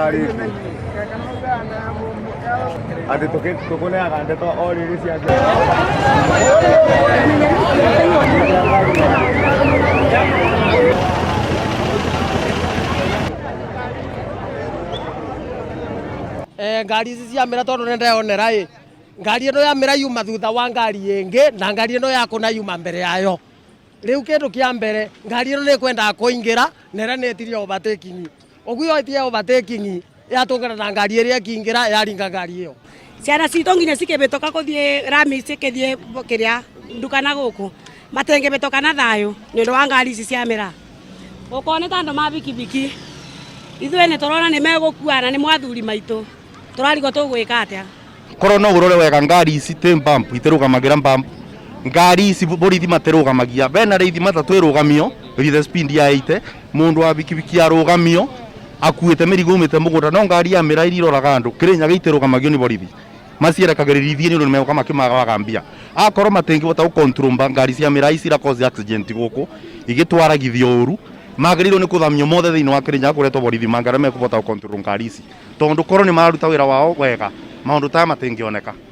ngari ati tukuneaga ndeto o riri ciake ngari ici ciamira tondu nindeyonera ngari ino yamira yuma thutha wa ngari ingi na ngari ino yakuna yuma mbere yayo. Riu kindu kia mbere ngari ino nikwendaga kuingira na ira netirie overtaking. Oguo yoitie overtaking yatungana na ngari iria ikingira yaringa ngari iyo. Ciana citũ nginya cikĩbĩtũka gũthiĩ rami cikĩthiĩ kĩrĩa nduka na gũkũ matengĩbĩtũka na thayũ nĩ ũndũ wa ngari ici ciamĩra. Gũkorwo nĩ ta andũ ma bikibiki ithuĩ nĩ tũrona nĩ megũkuana nĩ mwathuri maitũ tũrarigwo tũgwĩka atĩa. Korwo no ũrore wega ngari ici tĩ mbambu itĩrũgamagĩra mbambu. Ngari ici borithi matirũgamagia bena reithi matatũ ĩrũgamio with speed ya 80 mũndũ wa bikibiki arũgamio akuĩte mĩrigo umĩte mũgũnda no ngari ya mĩra iroraga andũ Kĩrĩnyaga itĩrũgamagio nĩ borithi macierekagĩrĩria ithie nĩ ũndũ nĩmegũka makĩmagaga mbia. Akorwo matingĩhota gũcontrol ngari cia mĩra ici cause accident gũkũ igĩtwaragithio ũru magĩrĩirwo nĩ kũthamio mothe thĩinĩ wa Kĩrĩnyaga kũretwo borithi mangĩarĩa mekũhota gũcontrol ngari ici tondũ korwo nĩ mararuta wĩra wao wega maũndũ ta matingĩoneka.